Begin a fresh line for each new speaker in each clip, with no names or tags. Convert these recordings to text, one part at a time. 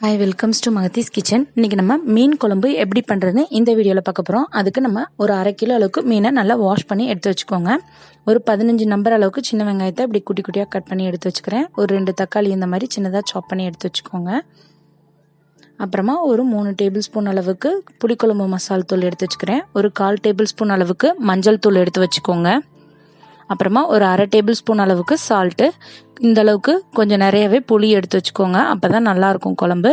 Hi, welcomes to MAHATHI'S KITCHEN. இன்னைக்கு நம்ம மீன் குழம்பு எப்படி பண்ணுறதுன்னு இந்த வீடியோவில் பார்க்க போகிறோம். அதுக்கு நம்ம ஒரு 1/2 கிலோ அளவுக்கு மீனை நல்லா வாஷ் பண்ணி எடுத்து வச்சுக்கோங்க. ஒரு 15 நம்பர் அளவுக்கு சின்ன வெங்காயத்தை இப்படி குட்டி குட்டியாக கட் பண்ணி எடுத்து வச்சுக்கிறேன். ஒரு 2 தக்காளி இந்த மாதிரி சின்னதாக சாப் பண்ணி எடுத்து வச்சுக்கோங்க. அப்புறமா ஒரு 3 டேபிள் ஸ்பூன் அளவுக்கு புளிக்குழம்பு மசால் தூள் எடுத்து வச்சுக்கிறேன். ஒரு 1/4 டேபிள் ஸ்பூன் அளவுக்கு மஞ்சள் தூள் எடுத்து வச்சுக்கோங்க. அப்புறமா ஒரு 1/2 டேபிள் ஸ்பூன் அளவுக்கு சால்ட்டு, இந்த அளவுக்கு கொஞ்சம் நிறையவே புளி எடுத்து வச்சுக்கோங்க. அப்போ தான் நல்லாயிருக்கும் குழம்பு.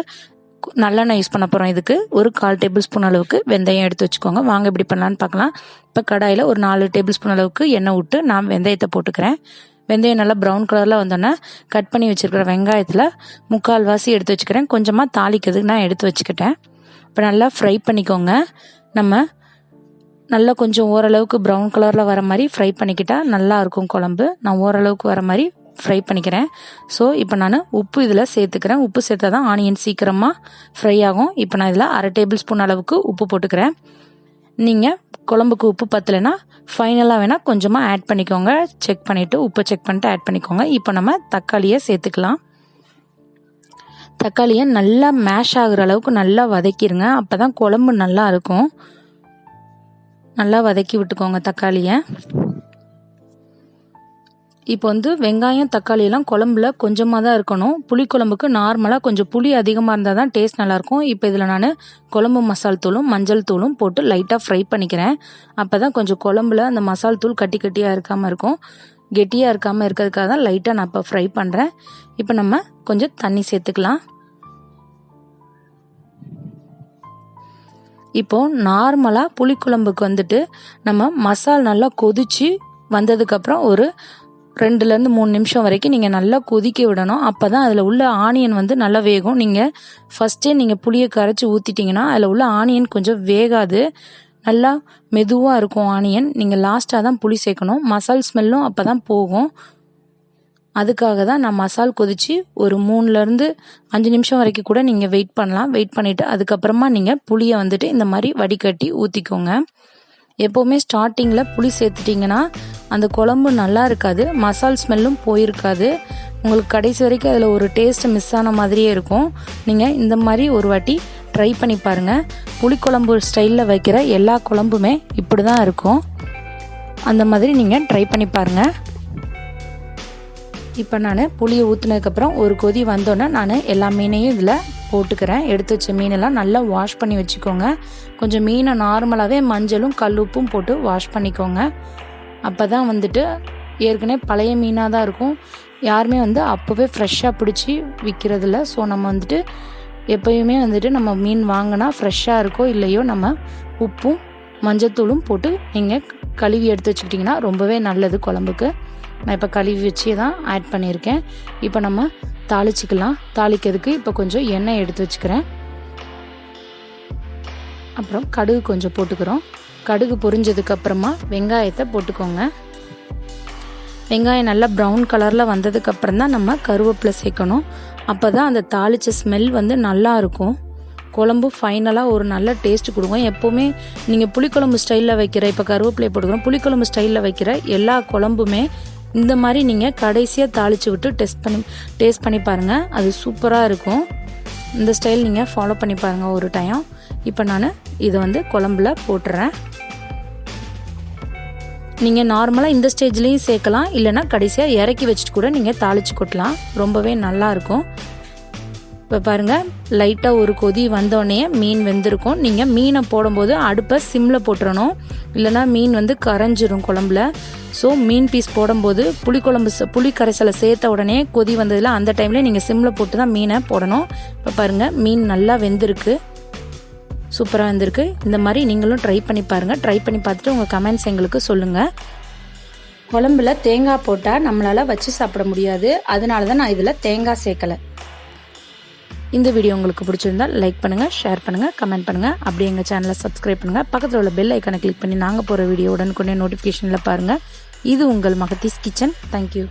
நல்லெண்ணெய் யூஸ் பண்ண போகிறோம். இதுக்கு ஒரு 1/4 டேபிள் ஸ்பூன் அளவுக்கு வெந்தயம் எடுத்து வச்சுக்கோங்க. வாங்க எப்படி பண்ணலான்னு பார்க்கலாம். இப்போ கடாயில் ஒரு 4 டேபிள் ஸ்பூன் அளவுக்கு எண்ணெய் விட்டு நான் வெந்தயத்தை போட்டுக்கிறேன். வெந்தயம் நல்லா ப்ரௌன் கலரில் வந்தோன்னே கட் பண்ணி வச்சுருக்கிற வெங்காயத்தில் 1/4 வாசி எடுத்து வச்சுக்கிறேன். கொஞ்சமாக தாளிக்கிறதுக்கு நான் எடுத்து வச்சுக்கிட்டேன். இப்போ நல்லா ஃப்ரை பண்ணிக்கோங்க. நம்ம நல்லா கொஞ்சம் ஓரளவுக்கு ப்ரௌன் கலரில் வர மாதிரி ஃப்ரை பண்ணிக்கிட்டால் நல்லா இருக்கும் குழம்பு. நான் ஓரளவுக்கு வர மாதிரி ஃப்ரை பண்ணிக்கிறேன். ஸோ இப்போ நான் உப்பு இதில் சேர்த்துக்கிறேன். உப்பு சேர்த்தா தான் ஆனியன் சீக்கிரமாக ஃப்ரை ஆகும். இப்போ நான் இதில் 1/2 டேபிள் ஸ்பூன் அளவுக்கு உப்பு போட்டுக்கிறேன். நீங்கள் குழம்புக்கு உப்பு பத்தலைன்னா ஃபைனலாக வேணால் கொஞ்சமாக ஆட் பண்ணிக்கோங்க. செக் பண்ணிவிட்டு உப்பை செக் பண்ணிட்டு ஆட் பண்ணிக்கோங்க. இப்போ நம்ம தக்காளியை சேர்த்துக்கலாம். தக்காளியை நல்லா மேஷ் ஆகுற அளவுக்கு நல்லா வதக்கிடுங்க. அப்போ தான் குழம்பு நல்லா இருக்கும். நல்லா வதக்கி விட்டுக்கோங்க தக்காளியை. இப்போ வெங்காயம் தக்காளியெல்லாம் குழம்புல கொஞ்சமாக தான் இருக்கணும். புளிக்குழம்புக்கு நார்மலாக கொஞ்சம் புளி அதிகமாக இருந்தால் தான் டேஸ்ட் நல்லாயிருக்கும். இப்போ இதில் நான் குழம்பு மசால் தூளும் மஞ்சள் தூளும் போட்டு லைட்டாக ஃப்ரை பண்ணிக்கிறேன். அப்போ தான் கொஞ்சம் குழம்புல அந்த மசால் தூள் கட்டி கட்டியாக இருக்காமல் இருக்கும். கெட்டியாக இருக்காமல் இருக்கிறதுக்காக தான் லைட்டாக நான் இப்போ ஃப்ரை பண்ணுறேன். இப்போ நம்ம கொஞ்சம் தண்ணி சேர்த்துக்கலாம். இப்போது நார்மலாக புளிக்குழம்புக்கு நம்ம மசால் நல்லா கொதித்து வந்ததுக்கப்புறம் ஒரு 2லேருந்து 3 நிமிஷம் வரைக்கும் நீங்கள் நல்லா கொதிக்க விடணும். அப்போ தான் அதில் உள்ள ஆனியன் நல்லா வேகும். நீங்கள் ஃபஸ்ட்டே நீங்கள் புளியை கரைச்சி ஊற்றிட்டிங்கன்னா அதில் உள்ள ஆனியன் கொஞ்சம் வேகாது. நல்லா மெதுவாக இருக்கும் ஆனியன். நீங்கள் லாஸ்ட்டாக தான் புளி சேர்க்கணும். மசால் ஸ்மெல்லும் அப்போ தான் போகும். அதுக்காக தான் நான் மசால் கொதித்து ஒரு 3லேருந்து 5 நிமிஷம் வரைக்கும் கூட நீங்கள் வெயிட் பண்ணலாம். வெயிட் பண்ணிவிட்டு அதுக்கப்புறமா நீங்கள் புளியை இந்த மாதிரி வடிகட்டி ஊற்றிக்கோங்க. எப்போவுமே ஸ்டார்டிங்கில் புளி சேர்த்துட்டிங்கன்னா அந்த குழம்பு நல்லா இருக்காது. மசால் ஸ்மெல்லும் போயிருக்காது. உங்களுக்கு கடைசி வரைக்கும் அதில் ஒரு டேஸ்ட்டு மிஸ் ஆன மாதிரியே இருக்கும். நீங்கள் இந்த மாதிரி ஒரு வாட்டி ட்ரை பண்ணி பாருங்கள். புளிக்குழம்பு ஸ்டைலில் வைக்கிற எல்லா குழம்புமே இப்படி தான் இருக்கும். அந்த மாதிரி நீங்கள் ட்ரை பண்ணி பாருங்கள். இப்போ நான் புளியை ஊற்றுனதுக்கப்புறம் ஒரு கொதி வந்தோன்னே நான் எல்லா மீனையும் இதில் போட்டுக்கிறேன். எடுத்து வச்ச மீனெல்லாம் நல்லா வாஷ் பண்ணி வச்சுக்கோங்க. கொஞ்சம் மீனை நார்மலாகவே மஞ்சளும் கல்லுப்பும் போட்டு வாஷ் பண்ணிக்கோங்க. அப்போ தான் ஏற்கனவே பழைய மீனாக தான் இருக்கும். யாருமே அப்போவே ஃப்ரெஷ்ஷாக பிடிச்சி விற்கிறதில்ல. ஸோ நம்ம எப்போயுமே நம்ம மீன் வாங்கினா ஃப்ரெஷ்ஷாக இருக்கோ இல்லையோ நம்ம உப்பும் மஞ்சத்தூளும் போட்டு நீங்கள் கழுவி எடுத்து வச்சுக்கிட்டிங்கன்னா ரொம்பவே நல்லது குழம்புக்கு. நான் இப்போ கழுவி வச்சு தான் ஆட் பண்ணியிருக்கேன். இப்போ நம்ம தாளிச்சிக்கலாம். தாளிக்கிறதுக்கு இப்போ கொஞ்சம் எண்ணெய் எடுத்து வச்சுக்கிறேன். அப்புறம் கடுகு கொஞ்சம் போட்டுக்கிறோம். கடுகு பொரிஞ்சதுக்கப்புறமா வெங்காயத்தை போட்டுக்கோங்க. வெங்காயம் நல்லா ப்ரௌன் கலரில் வந்ததுக்கப்புறம் தான் நம்ம கருவேப்பிலை சேர்க்கணும். அப்போ தான் அந்த தாளித்த ஸ்மெல் நல்லா இருக்கும். குழம்பு ஃபைனலாக ஒரு நல்ல டேஸ்ட் கொடுக்கும். எப்போவுமே நீங்கள் புளிக்குழம்பு ஸ்டைலில் வைக்கிற, இப்போ கருவேப்பிலை போட்டுக்கிறோம், புளிக்குழம்பு ஸ்டைலில் வைக்கிற எல்லா குழம்புமே இந்த மாதிரி நீங்கள் கடைசியாக தாளித்து விட்டு டேஸ்ட் பண்ணி பாருங்கள். அது சூப்பராக இருக்கும். இந்த ஸ்டைல் நீங்கள் ஃபாலோ பண்ணி பாருங்கள் ஒரு டைம். இப்போ நான் இதை குழம்புல போட்டுறேன். நீங்கள் நார்மலாக இந்த ஸ்டேஜ்லேயும் சேர்க்கலாம். இல்லைனா கடைசியாக இறக்கி வச்சுட்டு கூட நீங்கள் தாளித்து கொட்டலாம். ரொம்பவே நல்லாயிருக்கும். இப்போ பாருங்கள், லைட்டாக ஒரு கொதி வந்தோடனே மீன் வெந்திருக்கும். நீங்கள் மீனை போடும்போது அடுப்பை சிம்மில் போட்டுறணும். இல்லைனா மீன் கரைஞ்சிரும் குழம்புல. ஸோ மீன் பீஸ் போடும்போது புளி கரைசலை சேர்த்த உடனே கொதி வந்ததில் அந்த டைமில் நீங்கள் சிம்மில் போட்டு தான் மீனை போடணும். இப்போ பாருங்கள், மீன் நல்லா வெந்திருக்கு, சூப்பராக வெந்திருக்கு. இந்த மாதிரி நீங்களும் ட்ரை பண்ணி பாருங்கள். ட்ரை பண்ணி பார்த்துட்டு உங்கள் கமெண்ட்ஸ் எங்களுக்கு சொல்லுங்கள். குழம்புல தேங்காய் போட்டால் நம்மளால் வச்சு சாப்பிட முடியாது. அதனால தான் நான் இதில் தேங்காய் சேர்க்கலை. இந்த வீடியோ உங்களுக்கு பிடிச்சிருந்தால் லைக் பண்ணுங்கள், ஷேர் பண்ணுங்கள், கமெண்ட் பண்ணுங்கள். அப்படியே எங்கள் சேனலை சப்ஸ்கிரைப் பண்ணுங்கள். பக்கத்தில் உள்ள பெல் ஐக்கானை கிளிக் பண்ணி நாங்கள் போகிற வீடியோ உடனுக்குடனே நோட்டிஃபிகேஷனில் பாருங்கள். இது உங்கள் மகதீஸ் கிச்சன். தேங்க்யூ.